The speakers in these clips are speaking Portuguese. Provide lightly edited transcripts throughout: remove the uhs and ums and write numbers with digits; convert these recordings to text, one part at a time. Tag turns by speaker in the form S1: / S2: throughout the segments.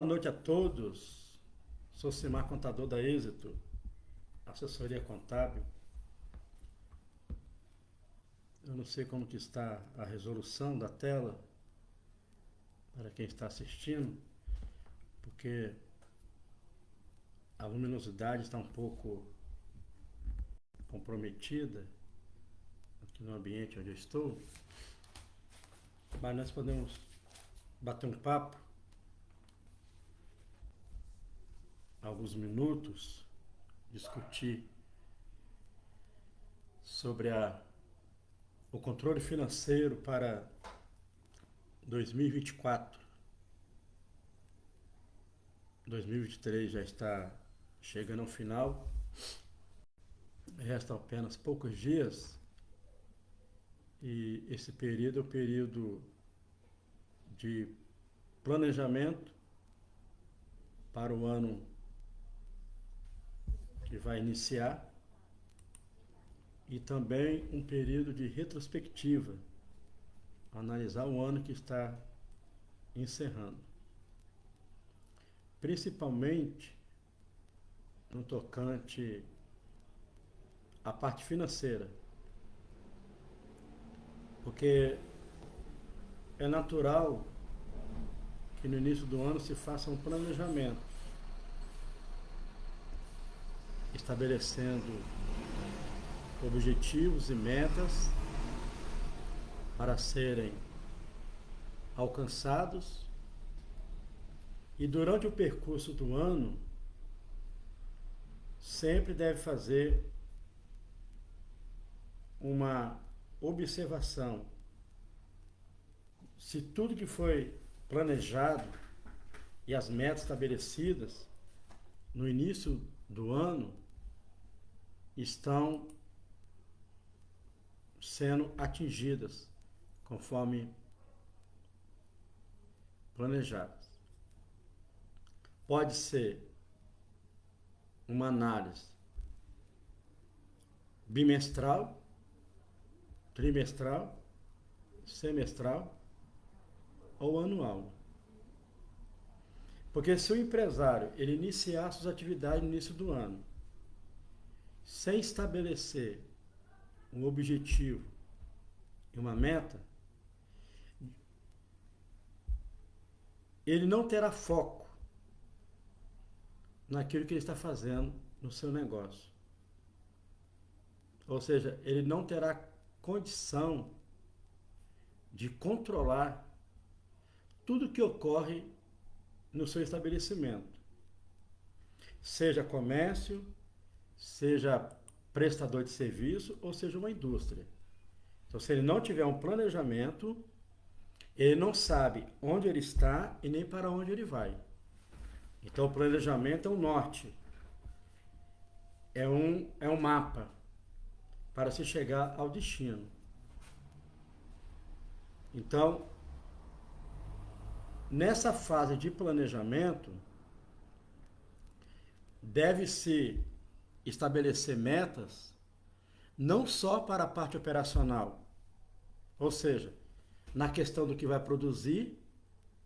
S1: Boa noite a todos. Sou Simar, contador da Êxito, assessoria contábil. Eu não sei como que está a resolução da tela para quem está assistindo, porque a luminosidade está um pouco comprometida aqui no ambiente onde eu estou, mas nós podemos bater um papo alguns minutos, discutir sobre o controle financeiro para 2024. 2023 já está chegando ao final, restam apenas poucos dias e esse período é o período de planejamento para o ano que vai iniciar e também um período de retrospectiva, analisar o ano que está encerrando. Principalmente no tocante à parte financeira, porque é natural que no início do ano se faça um planejamento, estabelecendo objetivos e metas para serem alcançados, e durante o percurso do ano sempre deve fazer uma observação se tudo que foi planejado e as metas estabelecidas no início do ano estão sendo atingidas conforme planejadas. Pode ser uma análise bimestral, trimestral, semestral ou anual. Porque se o empresário ele iniciar suas atividades no início do ano sem estabelecer um objetivo e uma meta, ele não terá foco naquilo que ele está fazendo no seu negócio. Ou seja, ele não terá condição de controlar tudo que ocorre no seu estabelecimento. Seja comércio, seja prestador de serviço ou seja uma indústria. Então, se ele não tiver um planejamento, ele não sabe onde ele está e nem para onde ele vai. Então, o planejamento é um norte, é um mapa para se chegar ao destino. Então, nessa fase de planejamento, deve-se estabelecer metas não só para a parte operacional, ou seja, na questão do que vai produzir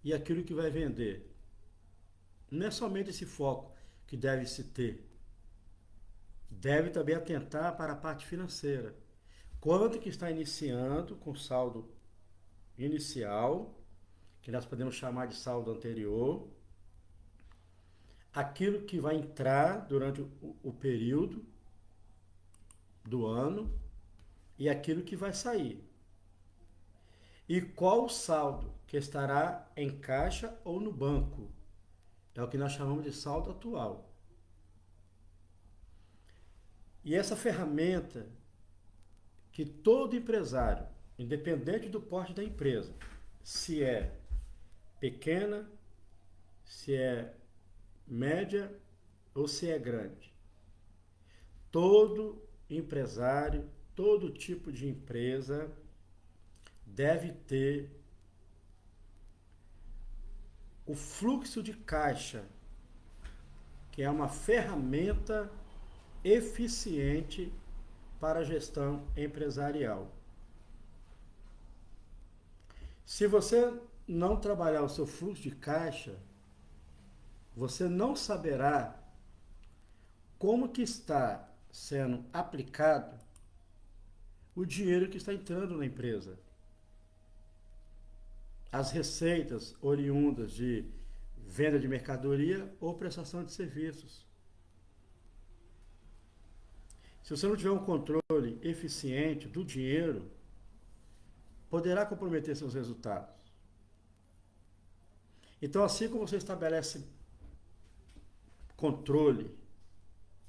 S1: e aquilo que vai vender. Não é somente esse foco que deve se ter. Deve também atentar para a parte financeira. Quanto que está iniciando com saldo inicial, que nós podemos chamar de saldo anterior, aquilo que vai entrar durante o período do ano e aquilo que vai sair. E qual o saldo que estará em caixa ou no banco? É o que nós chamamos de saldo atual. E essa ferramenta que todo empresário, independente do porte da empresa, se é pequena, se é média ou se é grande, todo empresário, todo tipo de empresa deve ter o fluxo de caixa, que é uma ferramenta eficiente para a gestão empresarial. Se você não trabalhar o seu fluxo de caixa, você não saberá como que está sendo aplicado o dinheiro que está entrando na empresa. As receitas oriundas de venda de mercadoria ou prestação de serviços. Se você não tiver um controle eficiente do dinheiro, poderá comprometer seus resultados. Então, assim como você estabelece controle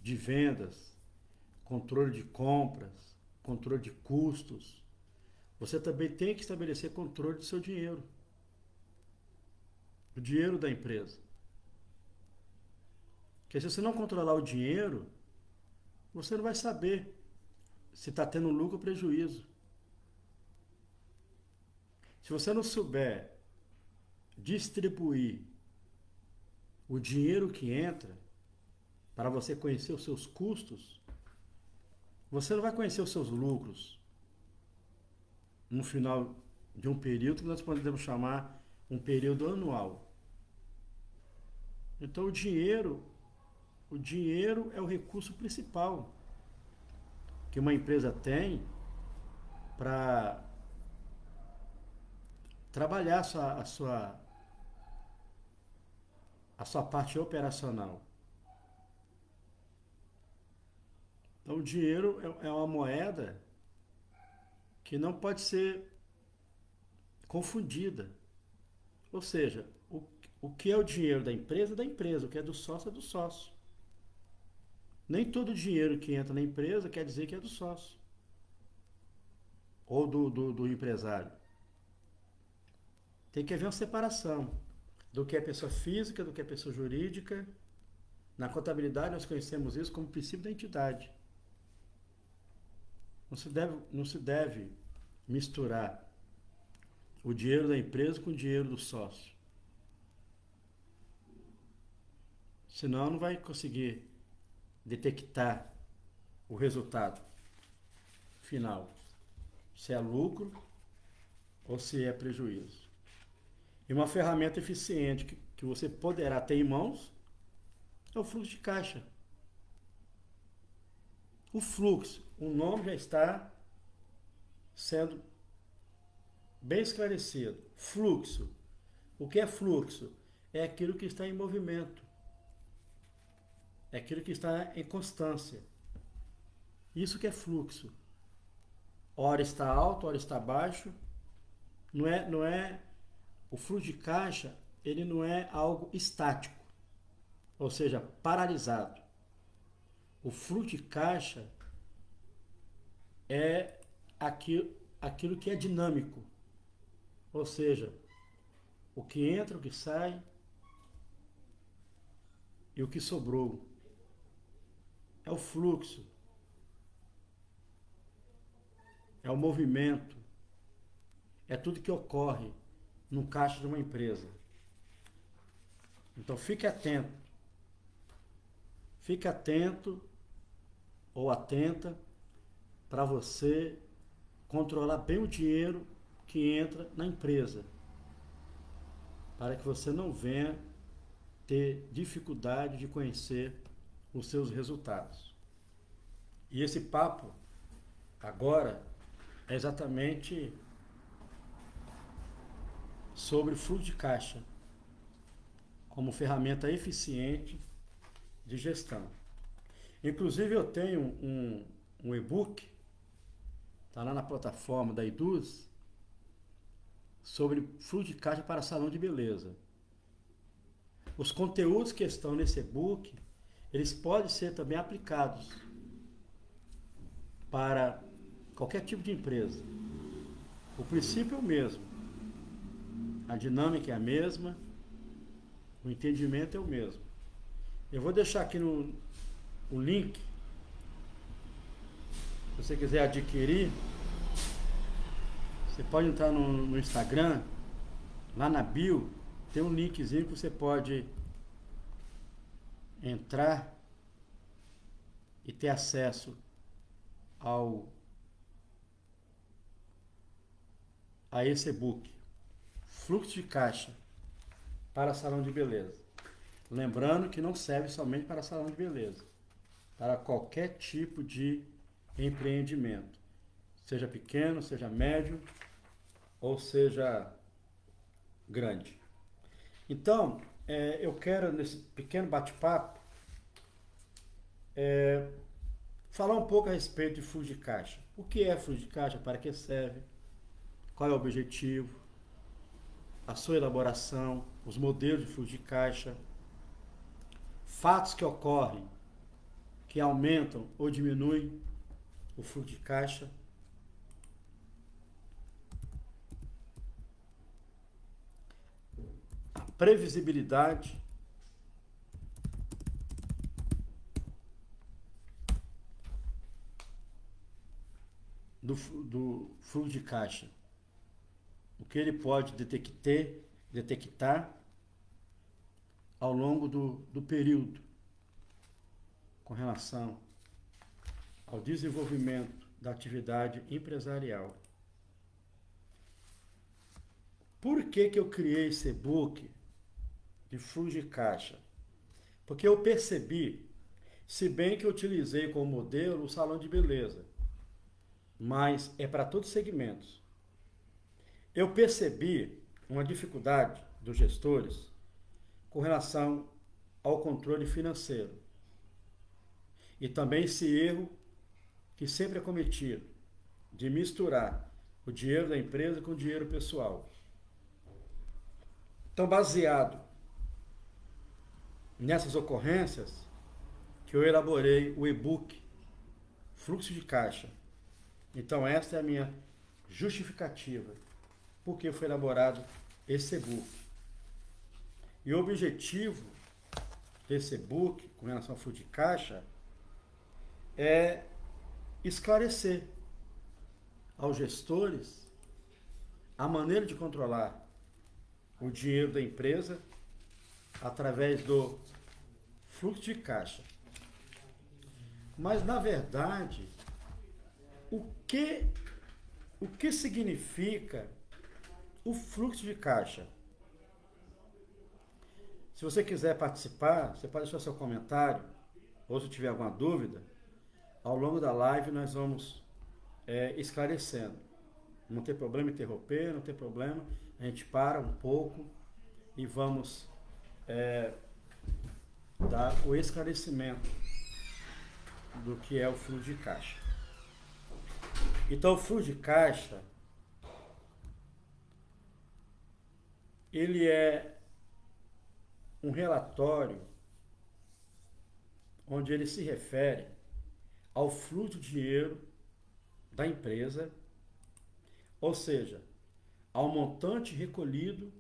S1: de vendas, controle de compras, controle de custos, você também tem que estabelecer controle do seu dinheiro, do dinheiro da empresa. Porque se você não controlar o dinheiro, você não vai saber se está tendo lucro ou prejuízo. Se você não souber distribuir o dinheiro que entra para você conhecer os seus custos, você não vai conhecer os seus lucros no final de um período que nós podemos chamar um período anual. Então o dinheiro é o recurso principal que uma empresa tem para trabalhar a sua parte operacional. Então, o dinheiro é uma moeda que não pode ser confundida. Ou seja, o que é o dinheiro da empresa, o que é do sócio é do sócio. Nem todo dinheiro que entra na empresa quer dizer que é do sócio ou do empresário. Tem que haver uma separação do que é pessoa física, do que é pessoa jurídica. Na contabilidade nós conhecemos isso como princípio da entidade. Não se deve misturar o dinheiro da empresa com o dinheiro do sócio. Senão não vai conseguir detectar o resultado final, se é lucro ou se é prejuízo. E uma ferramenta eficiente que você poderá ter em mãos é o fluxo de caixa. O fluxo, o nome já está sendo bem esclarecido. Fluxo. O que é fluxo? É aquilo que está em movimento. É aquilo que está em constância. Isso que é fluxo. Hora está alto, hora está baixo. Não é o fluxo de caixa, ele não é algo estático, ou seja, paralisado. O fluxo de caixa é aquilo que é dinâmico, ou seja, o que entra, o que sai e o que sobrou. É o fluxo, é o movimento, é tudo que ocorre no caixa de uma empresa. Então fique atento ou atenta para você controlar bem o dinheiro que entra na empresa, para que você não venha ter dificuldade de conhecer os seus resultados. E esse papo agora é exatamente sobre fluxo de caixa como ferramenta eficiente de gestão. Inclusive eu tenho um e-book, está lá na plataforma da Eduz, sobre fluxo de caixa para salão de beleza. Os conteúdos que estão nesse e-book, eles podem ser também aplicados para qualquer tipo de empresa. O princípio é o mesmo, a dinâmica é a mesma, o entendimento é o mesmo. Eu vou deixar aqui o link, se você quiser adquirir, você pode entrar no Instagram, lá na bio, tem um linkzinho que você pode entrar e ter acesso a esse e-book, Fluxo de Caixa para Salão de Beleza. Lembrando que não serve somente para salão de beleza, para qualquer tipo de empreendimento, seja pequeno, seja médio ou seja grande. Então, eu quero, nesse pequeno bate-papo, falar um pouco a respeito de fluxo de caixa. O que é fluxo de caixa? Para que serve? Qual é o objetivo? A sua elaboração, os modelos de fluxo de caixa, fatos que ocorrem, que aumentam ou diminuem o fluxo de caixa. A previsibilidade do fluxo de caixa. O que ele pode detectar ao longo do período com relação ao desenvolvimento da atividade empresarial. Por que eu criei esse e-book de fluxo de caixa? Porque eu percebi, se bem que eu utilizei como modelo o salão de beleza, mas é para todos os segmentos. Eu percebi uma dificuldade dos gestores com relação ao controle financeiro. E também esse erro que sempre é cometido, de misturar o dinheiro da empresa com o dinheiro pessoal. Então, baseado nessas ocorrências, que eu elaborei o e-book Fluxo de Caixa. Então, essa é a minha justificativa, porque foi elaborado esse e-book. E o objetivo desse e-book, com relação ao fluxo de caixa, é esclarecer aos gestores a maneira de controlar o dinheiro da empresa através do fluxo de caixa. Mas, na verdade, o que significa o fluxo de caixa? Se você quiser participar, você pode deixar seu comentário, ou se tiver alguma dúvida, ao longo da live nós vamos esclarecendo. Não tem problema interromper, não tem problema, a gente para um pouco e vamos dar o esclarecimento do que é o fluxo de caixa. Então, o fluxo de caixa, ele é um relatório onde ele se refere ao fluxo de dinheiro da empresa, ou seja, ao montante recolhido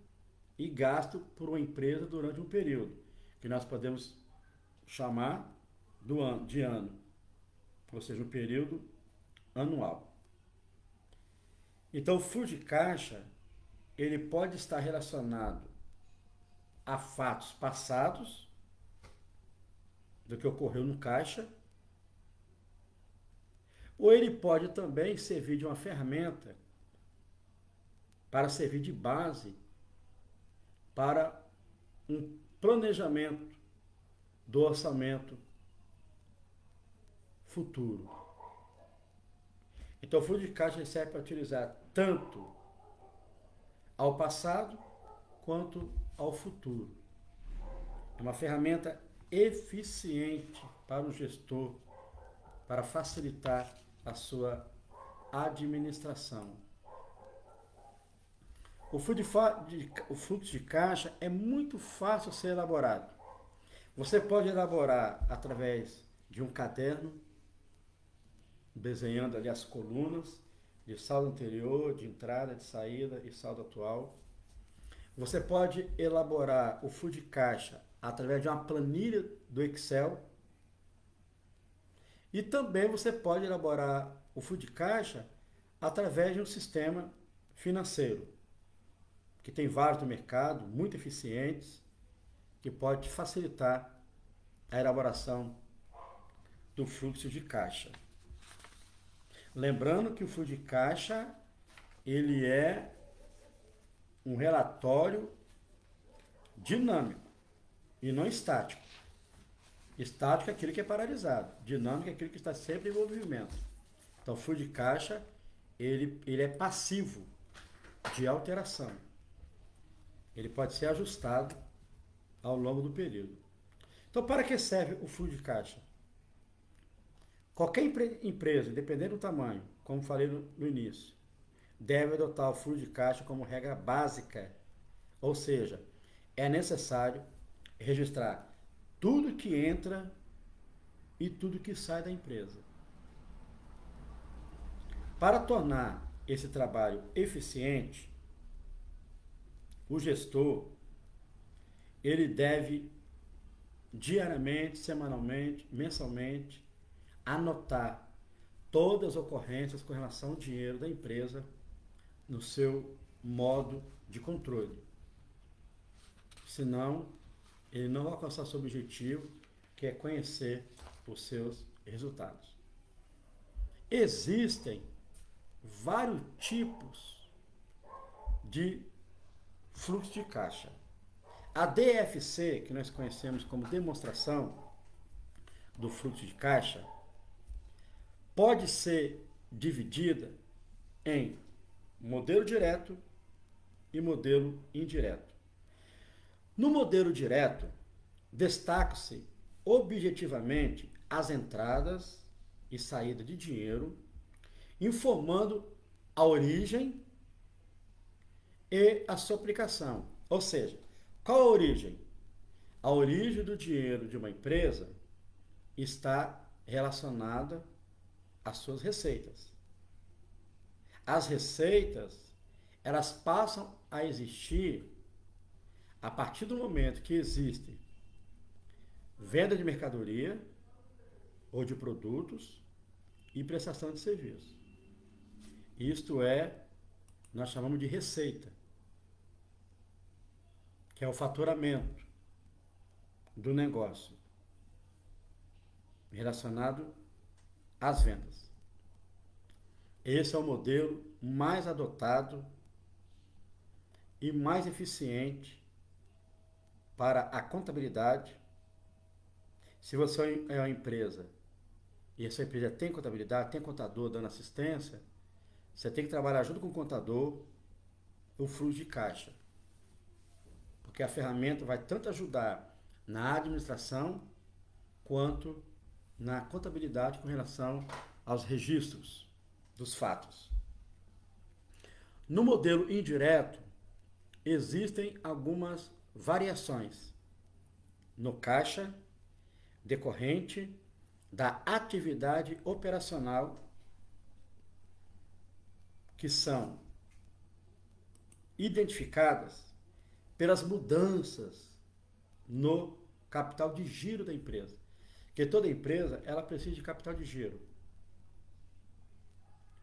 S1: e gasto por uma empresa durante um período, que nós podemos chamar de ano, ou seja, um período anual. Então, o fluxo de caixa, ele pode estar relacionado a fatos passados, do que ocorreu no caixa, ou ele pode também servir de uma ferramenta para servir de base para um planejamento do orçamento futuro. Então, o fluxo de caixa serve para utilizar tanto ao passado quanto ao futuro. É uma ferramenta eficiente para o gestor, para facilitar a sua administração. O fluxo de caixa é muito fácil de ser elaborado. Você pode elaborar através de um caderno, desenhando ali as colunas de saldo anterior, de entrada, de saída e saldo atual. Você pode elaborar o fluxo de caixa através de uma planilha do Excel. E também você pode elaborar o fluxo de caixa através de um sistema financeiro, que tem vários no mercado, muito eficientes, que pode facilitar a elaboração do fluxo de caixa. Lembrando que o fluxo de caixa, ele é um relatório dinâmico. e não estático. Estático é aquilo que é paralisado. Dinâmico é aquilo que está sempre em movimento. Então, o fluxo de caixa, ele é passivo de alteração. Ele pode ser ajustado ao longo do período. Então, para que serve o fluxo de caixa? Qualquer empresa, independente do tamanho, como falei no início, deve adotar o fluxo de caixa como regra básica. Ou seja, é necessário registrar tudo que entra e tudo que sai da empresa. Para tornar esse trabalho eficiente, o gestor ele deve diariamente, semanalmente, mensalmente anotar todas as ocorrências com relação ao dinheiro da empresa no seu modo de controle. Senão, ele não vai alcançar seu objetivo, que é conhecer os seus resultados. Existem vários tipos de fluxo de caixa. A DFC, que nós conhecemos como demonstração do fluxo de caixa, pode ser dividida em modelo direto e modelo indireto. No modelo direto, destaca-se objetivamente as entradas e saída de dinheiro, informando a origem e a sua aplicação. Ou seja, qual a origem? A origem do dinheiro de uma empresa está relacionada às suas receitas. As receitas, elas passam a existir a partir do momento que existe venda de mercadoria ou de produtos e prestação de serviço. Isto é, nós chamamos de receita, que é o faturamento do negócio relacionado às vendas. Esse é o modelo mais adotado e mais eficiente para a contabilidade. Se você é uma empresa e a sua empresa tem contabilidade, tem contador dando assistência, você tem que trabalhar junto com o contador o fluxo de caixa. Porque a ferramenta vai tanto ajudar na administração quanto na contabilidade com relação aos registros dos fatos. No modelo indireto, existem algumas variações no caixa decorrente da atividade operacional que são identificadas pelas mudanças no capital de giro da empresa. Porque toda empresa, ela precisa de capital de giro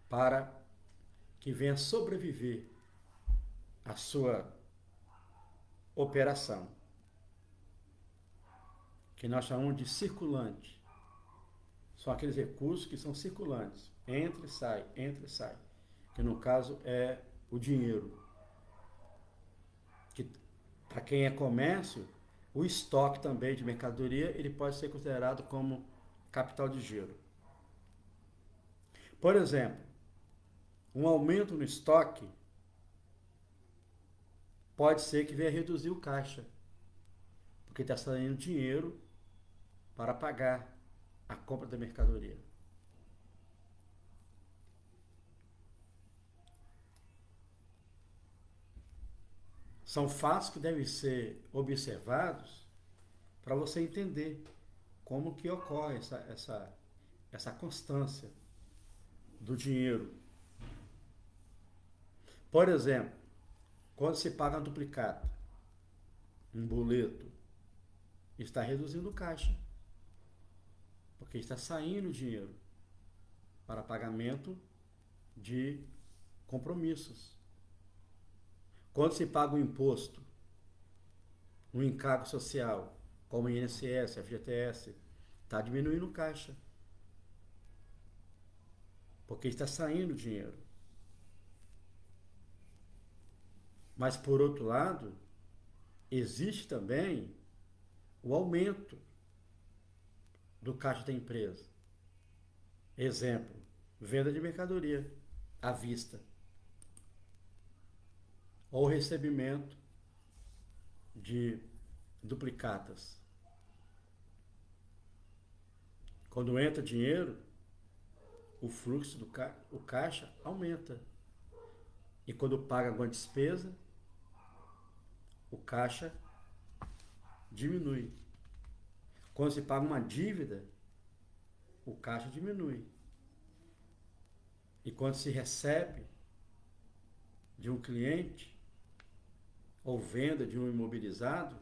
S1: para que venha sobreviver a sua operação, que nós chamamos de circulante. São aqueles recursos que são circulantes, entra e sai, que no caso é o dinheiro. Que para quem é comércio, o estoque também de mercadoria, ele pode ser considerado como capital de giro. Por exemplo, um aumento no estoque pode ser que venha reduzir o caixa, porque está saindo dinheiro para pagar a compra da mercadoria. São fatos que devem ser observados para você entender como que ocorre essa constância do dinheiro. Por exemplo, quando se paga um duplicata, um boleto, está reduzindo o caixa, porque está saindo dinheiro para pagamento de compromissos. Quando se paga um imposto, um encargo social, como o INSS, FGTS, está diminuindo o caixa, porque está saindo dinheiro. Mas, por outro lado, existe também o aumento do caixa da empresa. Exemplo, venda de mercadoria à vista ou recebimento de duplicatas. Quando entra dinheiro, o fluxo o caixa aumenta. E quando paga alguma despesa, o caixa diminui. Quando se paga uma dívida, o caixa diminui. E quando se recebe de um cliente ou venda de um imobilizado,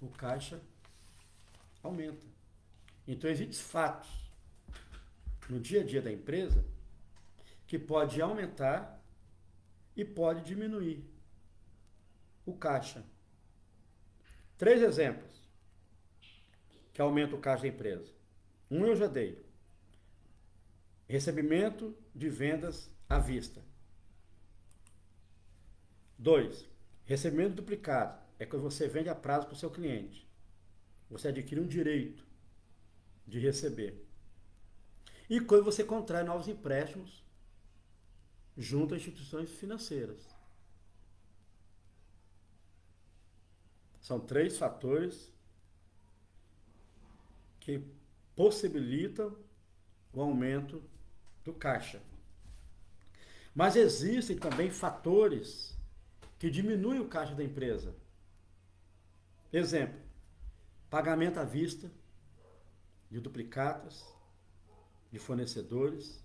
S1: o caixa aumenta. Então existem fatos no dia a dia da empresa que pode aumentar e pode diminuir o caixa. 3 exemplos que aumentam o caixa da empresa. Um eu já dei. Recebimento de vendas à vista. 2. Recebimento duplicado. É quando você vende a prazo para o seu cliente. Você adquire um direito de receber. E quando você contrai novos empréstimos junto a instituições financeiras. São 3 fatores que possibilitam o aumento do caixa. Mas existem também fatores que diminuem o caixa da empresa. Exemplo, pagamento à vista de duplicatas, de fornecedores,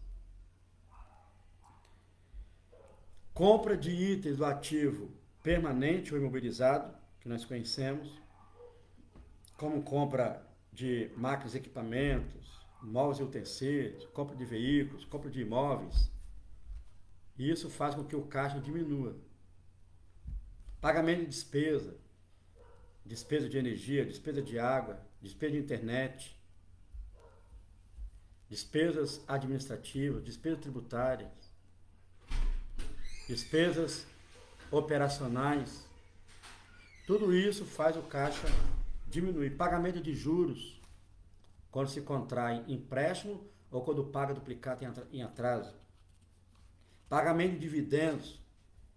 S1: compra de itens do ativo permanente ou imobilizado, que nós conhecemos, como compra de máquinas e equipamentos, móveis e utensílios, compra de veículos, compra de imóveis. E isso faz com que o caixa diminua. Pagamento de despesa, despesa de energia, despesa de água, despesa de internet, despesas administrativas, despesas tributárias, despesas operacionais. Tudo isso faz o caixa diminuir. Pagamento de juros, quando se contrai empréstimo ou quando paga duplicado em atraso. Pagamento de dividendos,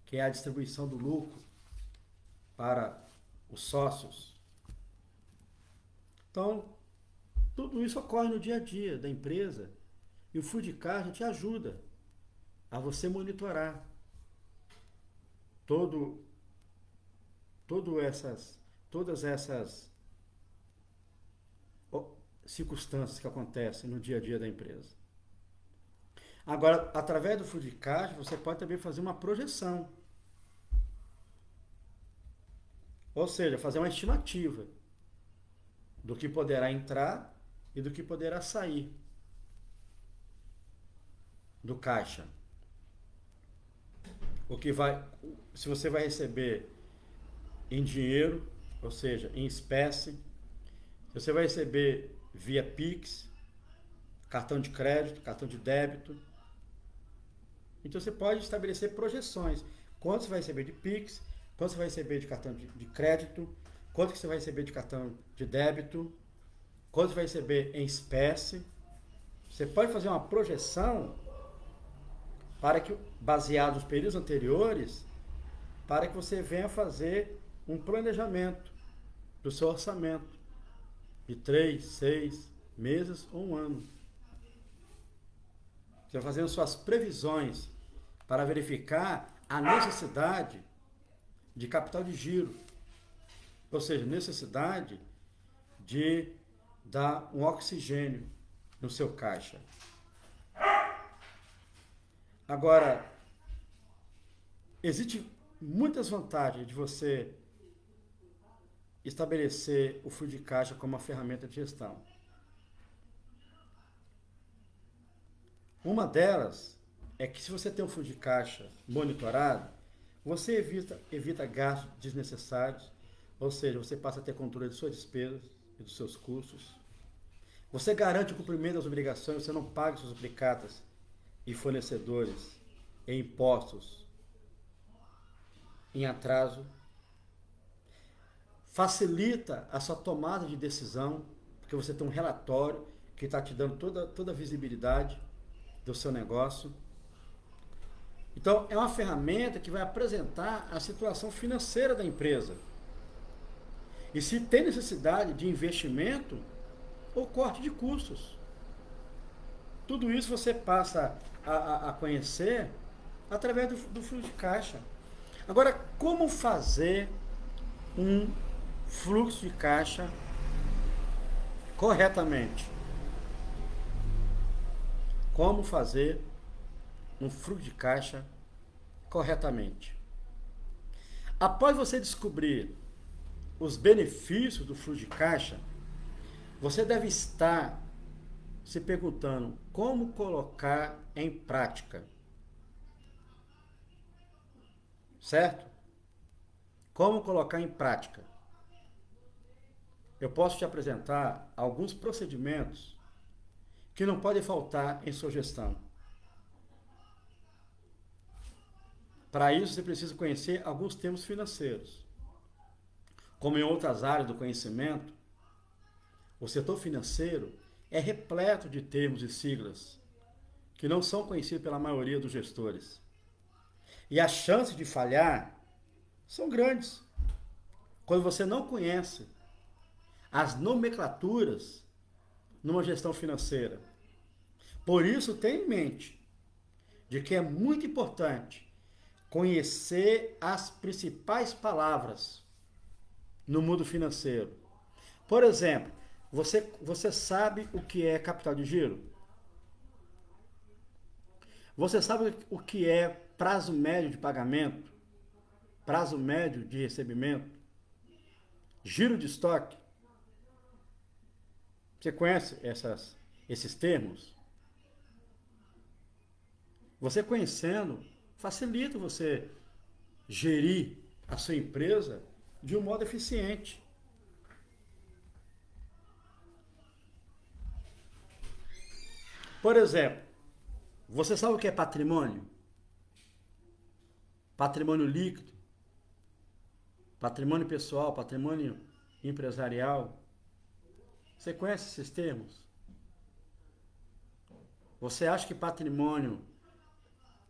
S1: que é a distribuição do lucro para os sócios. Então, tudo isso ocorre no dia a dia da empresa e o fluxo de caixa te ajuda a você monitorar todas essas circunstâncias que acontecem no dia a dia da empresa. Agora, através do fluxo de caixa, você pode também fazer uma projeção. Ou seja, fazer uma estimativa do que poderá entrar e do que poderá sair do caixa. Se você vai receber em dinheiro, ou seja, em espécie, se você vai receber via Pix, cartão de crédito, cartão de débito. Então você pode estabelecer projeções. Quanto você vai receber de Pix, quanto você vai receber de cartão de crédito, quanto que você vai receber de cartão de débito, quanto você vai receber em espécie. Você pode fazer uma projeção para que, baseado nos períodos anteriores, para que você venha fazer um planejamento do seu orçamento de 3, 6 meses ou um ano. Você vai fazendo suas previsões para verificar a necessidade de capital de giro, ou seja, necessidade de dar um oxigênio no seu caixa. Agora, existem muitas vantagens de você estabelecer o fluxo de caixa como uma ferramenta de gestão. Uma delas é que se você tem um fluxo de caixa monitorado, você evita gastos desnecessários, ou seja, você passa a ter controle de suas despesas e dos seus custos. Você garante o cumprimento das obrigações, você não paga suas duplicatas e fornecedores e impostos em atraso. facilita a sua tomada de decisão, porque você tem um relatório que está te dando toda a visibilidade do seu negócio. Então, é uma ferramenta que vai apresentar a situação financeira da empresa. E se tem necessidade de investimento ou corte de custos. Tudo isso você passa a conhecer através do fluxo de caixa. Agora, como fazer um fluxo de caixa corretamente? Como fazer um fluxo de caixa corretamente? Após você descobrir os benefícios do fluxo de caixa, você deve estar se perguntando como colocar em prática. Certo? Como colocar em prática? Eu posso te apresentar alguns procedimentos que não podem faltar em sua gestão. Para isso, você precisa conhecer alguns termos financeiros. Como em outras áreas do conhecimento, o setor financeiro é repleto de termos e siglas que não são conhecidos pela maioria dos gestores. E as chances de falhar são grandes. Quando você não conhece as nomenclaturas numa gestão financeira. Por isso, tenha em mente de que é muito importante conhecer as principais palavras no mundo financeiro. Por exemplo, você sabe o que é capital de giro? Você sabe o que é prazo médio de pagamento? Prazo médio de recebimento? Giro de estoque? Você conhece esses termos? Você conhecendo, facilita você gerir a sua empresa de um modo eficiente. Por exemplo, você sabe o que é patrimônio? Patrimônio líquido, patrimônio pessoal, patrimônio empresarial. Você conhece esses termos? Você acha que patrimônio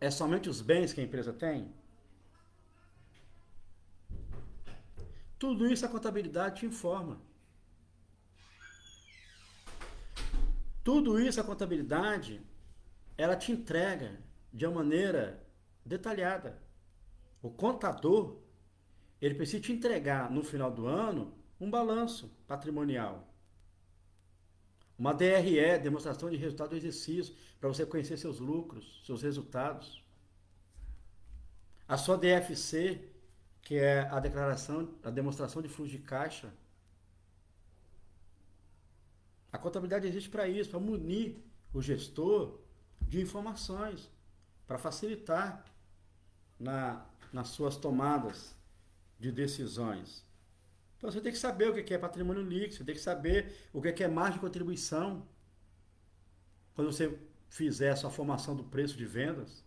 S1: é somente os bens que a empresa tem? Tudo isso a contabilidade te informa. Tudo isso a contabilidade, ela te entrega de uma maneira detalhada. O contador, ele precisa te entregar no final do ano um balanço patrimonial. Uma DRE, demonstração de resultado do exercício, para você conhecer seus lucros, seus resultados. A sua DFC, que é a declaração, a demonstração de fluxo de caixa. A contabilidade existe para isso, para munir o gestor de informações, para facilitar nas suas tomadas de decisões. Então você tem que saber o que é patrimônio líquido, você tem que saber o que é margem de contribuição. Quando você fizer a sua formação do preço de vendas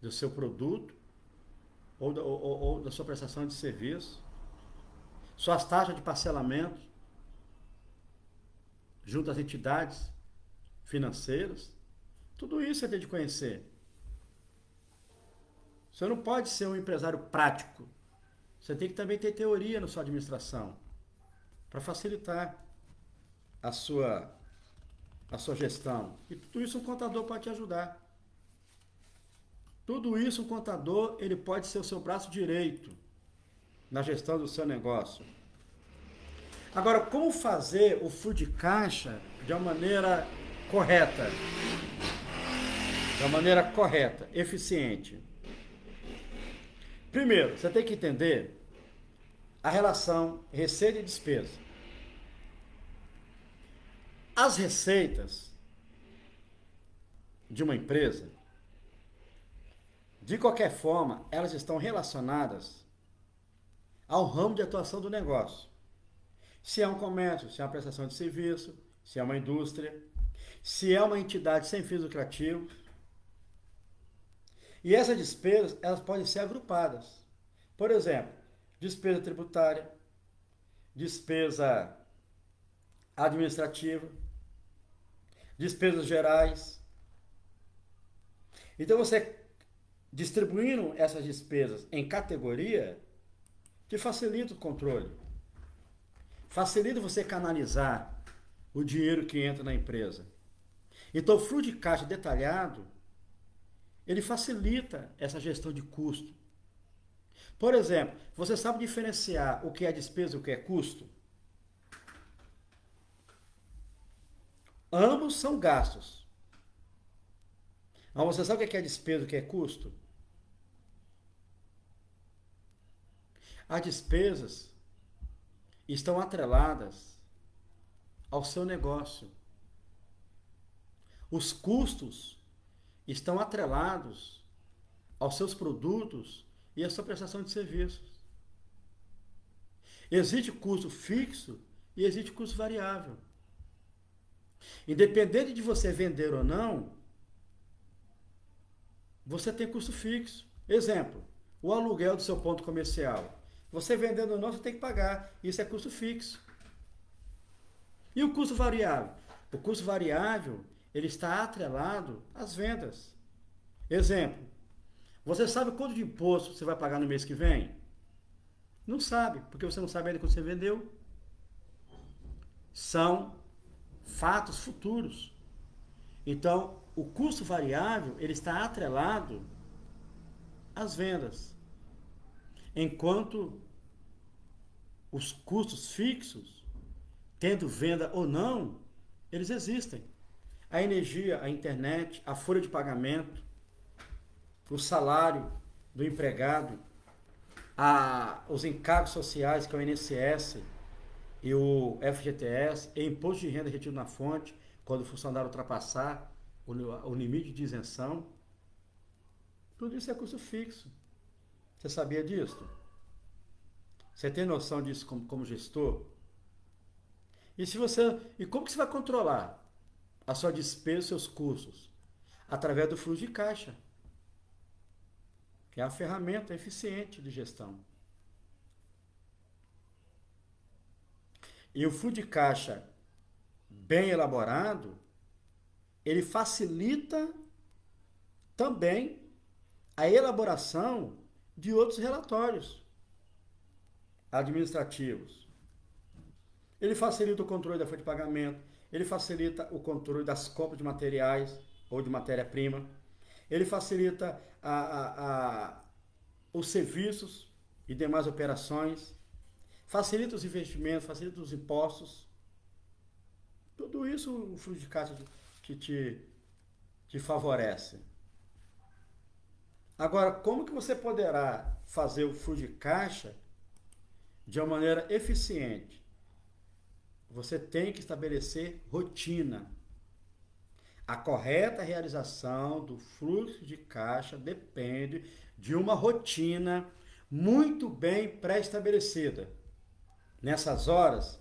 S1: do seu produto ou da sua prestação de serviço, suas taxas de parcelamento junto às entidades financeiras, tudo isso você tem de conhecer. Você não pode ser um empresário prático. Você tem que também ter teoria na sua administração para facilitar a sua gestão. E tudo isso um contador pode te ajudar. Tudo isso um contador, ele pode ser o seu braço direito na gestão do seu negócio. Agora, como fazer o fluxo de caixa de uma maneira correta? De uma maneira correta, eficiente. Primeiro, você tem que entender a relação receita e despesa. As receitas de uma empresa, de qualquer forma, elas estão relacionadas ao ramo de atuação do negócio. Se é um comércio, se é uma prestação de serviço, se é uma indústria, se é uma entidade sem fins lucrativos. E essas despesas, elas podem ser agrupadas. Por exemplo, despesa tributária, despesa administrativa, despesas gerais. Então você distribuindo essas despesas em categoria, te facilita o controle. Facilita você canalizar o dinheiro que entra na empresa. Então o fluxo de caixa detalhado, ele facilita essa gestão de custo. Por exemplo, você sabe diferenciar o que é despesa e o que é custo? Ambos são gastos. Mas você sabe o que é despesa e o que é custo? As despesas estão atreladas ao seu negócio. Os custos estão atrelados aos seus produtos e à sua prestação de serviços. Existe custo fixo e existe custo variável. Independente de você vender ou não, você tem custo fixo. Exemplo, o aluguel do seu ponto comercial. Você vendendo ou não, você tem que pagar. Isso é custo fixo. E o custo variável? O custo variável, ele está atrelado às vendas. Exemplo, você sabe quanto de imposto você vai pagar no mês que vem? Não sabe, porque você não sabe ainda quando você vendeu. São fatos futuros. Então, o custo variável, ele está atrelado às vendas. Enquanto os custos fixos, tendo venda ou não, eles existem. A energia, a internet, a folha de pagamento, o salário do empregado, os encargos sociais, que é o INSS e o FGTS, e imposto de renda retido na fonte, quando o funcionário ultrapassar o limite de isenção. Tudo isso é custo fixo. Você sabia disso? Você tem noção disso como gestor? E como que você vai controlar a sua despesa e os seus custos? Através do fluxo de caixa, que é a ferramenta eficiente de gestão. E o fluxo de caixa bem elaborado, ele facilita também a elaboração de outros relatórios administrativos. Ele facilita o controle da folha de pagamento, ele facilita o controle das compras de materiais ou de matéria-prima, ele facilita os serviços e demais operações, facilita os investimentos, facilita os impostos. Tudo isso o fluxo de caixa que te favorece. Agora, como que você poderá fazer o fluxo de caixa de uma maneira eficiente? Você tem que estabelecer rotina. A correta realização do fluxo de caixa depende de uma rotina muito bem pré-estabelecida. Nessas horas,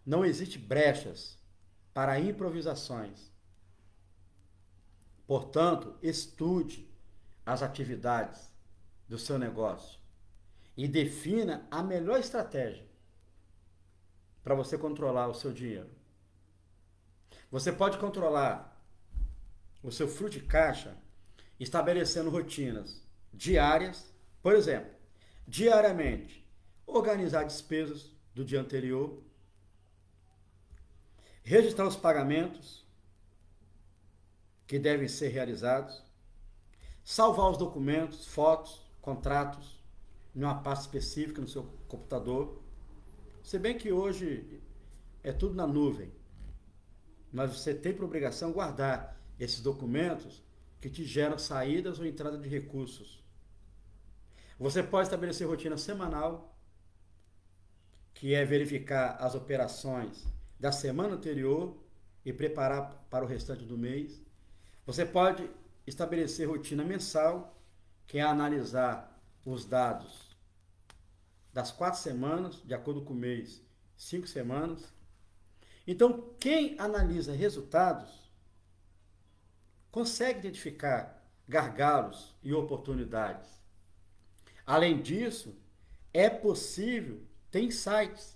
S1: não existe brechas para improvisações. Portanto, estude as atividades do seu negócio e defina a melhor estratégia para você controlar o seu dinheiro. Você pode controlar o seu fluxo de caixa estabelecendo rotinas diárias. Por exemplo, diariamente, organizar despesas do dia anterior, registrar os pagamentos que devem ser realizados, salvar os documentos, fotos, contratos em uma pasta específica no seu computador. Se bem que hoje é tudo na nuvem, mas você tem por obrigação guardar esses documentos que te geram saídas ou entrada de recursos. Você pode estabelecer rotina semanal, que é verificar as operações da semana anterior e preparar para o restante do mês. Você pode estabelecer rotina mensal, que é analisar os dados das 4 semanas, de acordo com o mês, 5 semanas. Então, quem analisa resultados consegue identificar gargalos e oportunidades. Além disso, é possível ter insights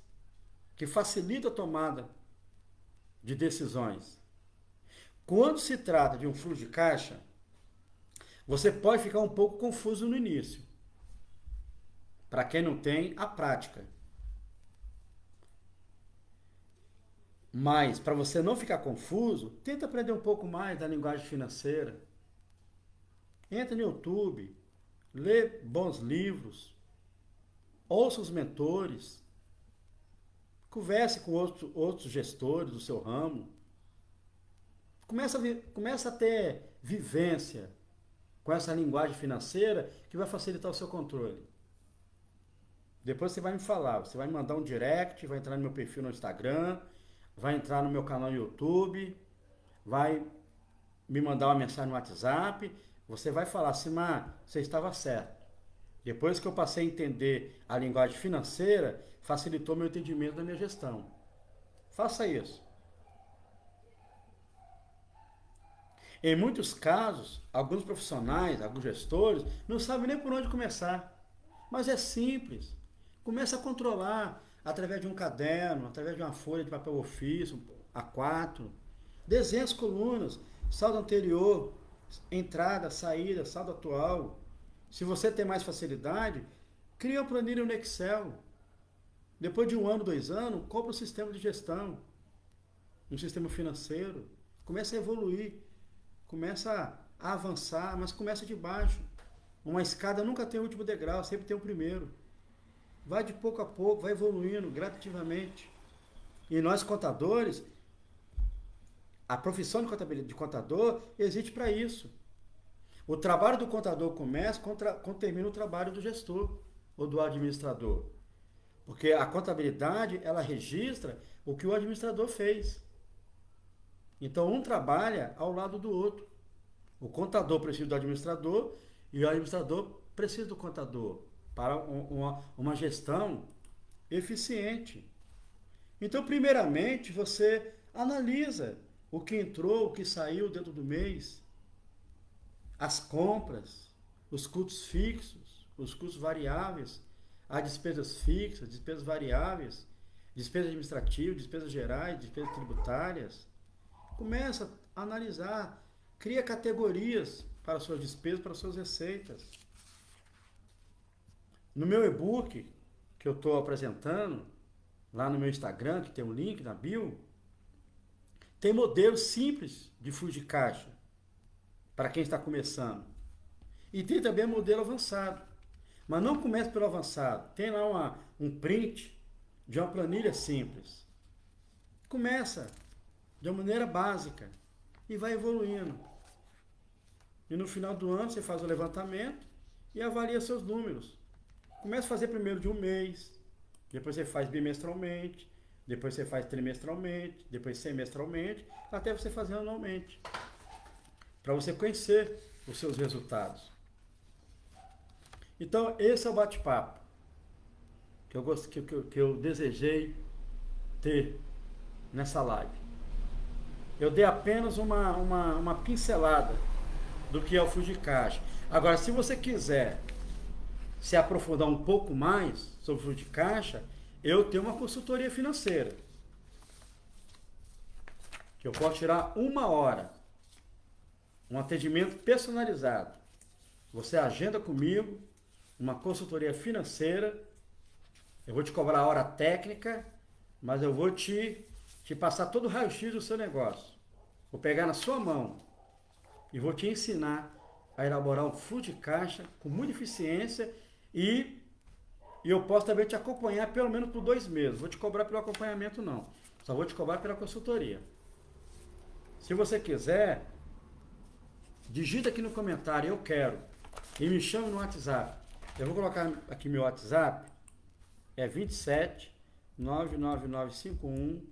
S1: que facilita a tomada de decisões. Quando se trata de um fluxo de caixa, você pode ficar um pouco confuso no início, para quem não tem a prática. Mas, para você não ficar confuso, tenta aprender um pouco mais da linguagem financeira. Entra no YouTube, lê bons livros, ouça os mentores, converse com outros gestores do seu ramo. Começa a ter vivência com essa linguagem financeira que vai facilitar o seu controle. Depois você vai me falar, você vai me mandar um direct, vai entrar no meu perfil no Instagram, vai entrar no meu canal no YouTube, vai me mandar uma mensagem no WhatsApp, você vai falar assim, você estava certo. Depois que eu passei a entender a linguagem financeira, facilitou meu entendimento da minha gestão. Faça isso. Em muitos casos, alguns profissionais, alguns gestores, não sabem nem por onde começar. Mas é simples. Comece a controlar através de um caderno, através de uma folha de papel ofício, A4. Desenhe as colunas, saldo anterior, entrada, saída, saldo atual. Se você tem mais facilidade, cria uma planilha no Excel. Depois de 1 ano, 2 anos, compra um sistema de gestão, um sistema financeiro. Começa a evoluir, começa a avançar, mas começa de baixo. Uma escada nunca tem o último degrau, sempre tem o primeiro. Vai de pouco a pouco, vai evoluindo gradativamente. E nós contadores, a profissão de contador existe para isso. O trabalho do contador começa quando termina o trabalho do gestor ou do administrador. Porque a contabilidade, ela registra o que o administrador fez. Então, um trabalha ao lado do outro. O contador precisa do administrador e o administrador precisa do contador para uma gestão eficiente. Então, primeiramente, você analisa o que entrou, o que saiu dentro do mês, as compras, os custos fixos, os custos variáveis, as despesas fixas, despesas variáveis, despesas administrativas, despesas gerais, despesas tributárias. Começa a analisar, cria categorias para suas despesas, para suas receitas. No meu e-book, que eu estou apresentando, lá no meu Instagram, que tem um link na bio, tem modelos simples de fluxo de caixa, para quem está começando. E tem também modelo avançado. Mas não comece pelo avançado. Tem lá um print de uma planilha simples. Começa de uma maneira básica e vai evoluindo. E no final do ano você faz o levantamento e avalia seus números. Começa a fazer primeiro de um mês, depois você faz bimestralmente, depois você faz trimestralmente, depois semestralmente, até você fazer anualmente. Para você conhecer os seus resultados. Então, esse é o bate-papo que eu desejei ter nessa live. Eu dei apenas uma pincelada do que é o fluxo de caixa. Agora, se você quiser se aprofundar um pouco mais sobre o fluxo de caixa, eu tenho uma consultoria financeira. Que eu posso tirar 1 hora. Um atendimento personalizado. Você agenda comigo uma consultoria financeira. Eu vou te cobrar a hora técnica, mas eu vou te passar todo o raio-x do seu negócio. Vou pegar na sua mão e vou te ensinar a elaborar um fluxo de caixa com muita eficiência e eu posso também te acompanhar pelo menos por 2 meses. Vou te cobrar pelo acompanhamento não, só vou te cobrar pela consultoria. Se você quiser, digita aqui no comentário, eu quero, e me chame no WhatsApp. Eu vou colocar aqui meu WhatsApp, é 27 99951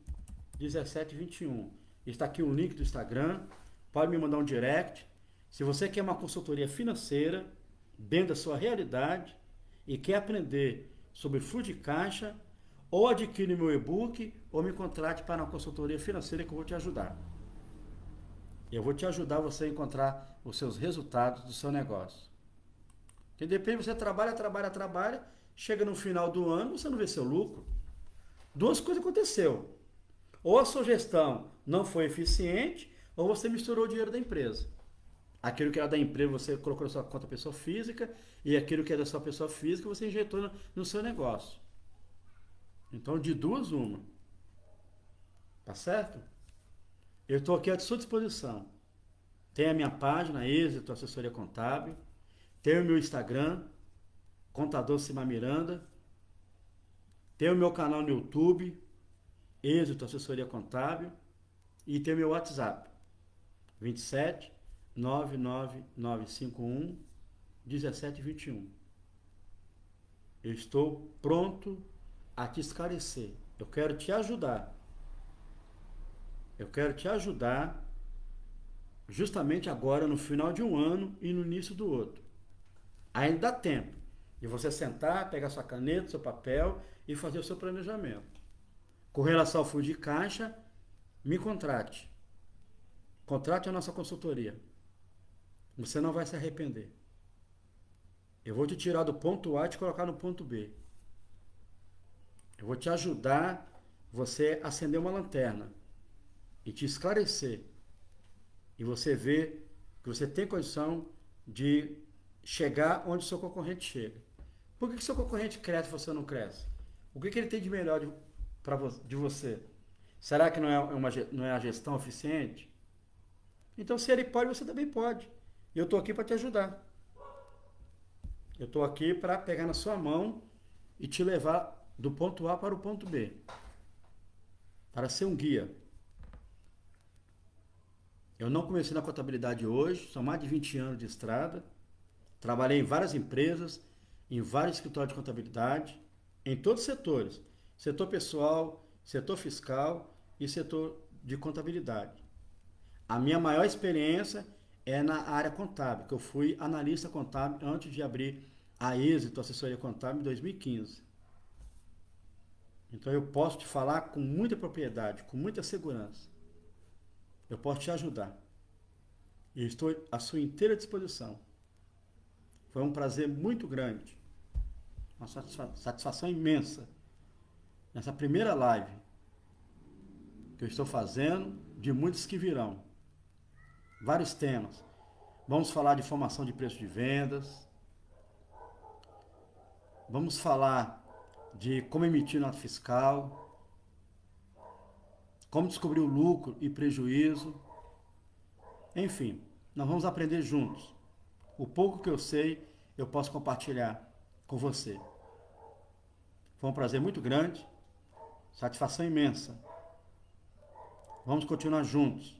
S1: 1721. Está aqui o link do Instagram, pode me mandar um direct. Se você quer uma consultoria financeira, dentro da sua realidade, e quer aprender sobre fluxo de caixa, ou adquire meu e-book, ou me contrate para uma consultoria financeira que eu vou te ajudar. Eu vou te ajudar você a encontrar os seus resultados do seu negócio. Porque depende, você trabalha, chega no final do ano, você não vê seu lucro. duas coisas aconteceu. Ou a sua gestão não foi eficiente, ou você misturou o dinheiro da empresa. Aquilo que era da empresa você colocou na sua conta pessoa física e aquilo que é da sua pessoa física você injetou no seu negócio. Então, de duas, uma. Tá certo? Eu estou aqui à sua disposição. Tem a minha página, Êxito Assessoria Contábil. Tem o meu Instagram, Contador Cimar Miranda. Tem o meu canal no YouTube, Êxito Assessoria Contábil. E tem o meu WhatsApp, 27 99951 1721. Eu estou pronto a te esclarecer. Eu quero te ajudar. Eu quero te ajudar justamente agora, no final de um ano e no início do outro. Ainda dá tempo de você sentar, pegar sua caneta, seu papel e fazer o seu planejamento. Com relação ao fluxo de caixa, me contrate. Contrate a nossa consultoria. Você não vai se arrepender. Eu vou te tirar do ponto A e te colocar no ponto B. Eu vou te ajudar você a acender uma lanterna e te esclarecer. E você ver que você tem condição de chegar onde seu concorrente chega. Por que seu concorrente cresce e você não cresce? O que ele tem de melhor de você? Será que não é a gestão eficiente? Então, se ele pode, você também pode. E eu estou aqui para te ajudar. Eu estou aqui para pegar na sua mão e te levar do ponto A para o ponto B. Para ser um guia. Eu não comecei na contabilidade hoje, são mais de 20 anos de estrada. Trabalhei em várias empresas, em vários escritórios de contabilidade, em todos os setores. Setor pessoal, setor fiscal e setor de contabilidade. A minha maior experiência é na área contábil, que eu fui analista contábil antes de abrir a Êxito Assessoria Contábil em 2015. Então eu posso te falar com muita propriedade, com muita segurança. Eu posso te ajudar. E estou à sua inteira disposição. Foi um prazer muito grande, uma satisfação imensa, nessa primeira live que eu estou fazendo, de muitos que virão. Vários temas. Vamos falar de formação de preço de vendas. Vamos falar de como emitir nota fiscal. Como descobrir o lucro e prejuízo. Enfim, nós vamos aprender juntos. O pouco que eu sei, eu posso compartilhar com você. Foi um prazer muito grande, satisfação imensa. Vamos continuar juntos,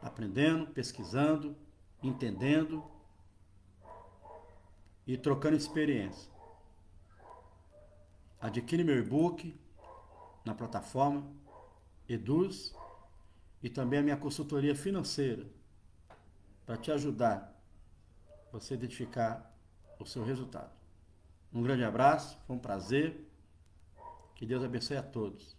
S1: aprendendo, pesquisando, entendendo e trocando experiência. Adquire meu e-book na plataforma Eduz e também a minha consultoria financeira para te ajudar você a identificar o seu resultado. Um grande abraço, foi um prazer. Que Deus abençoe a todos.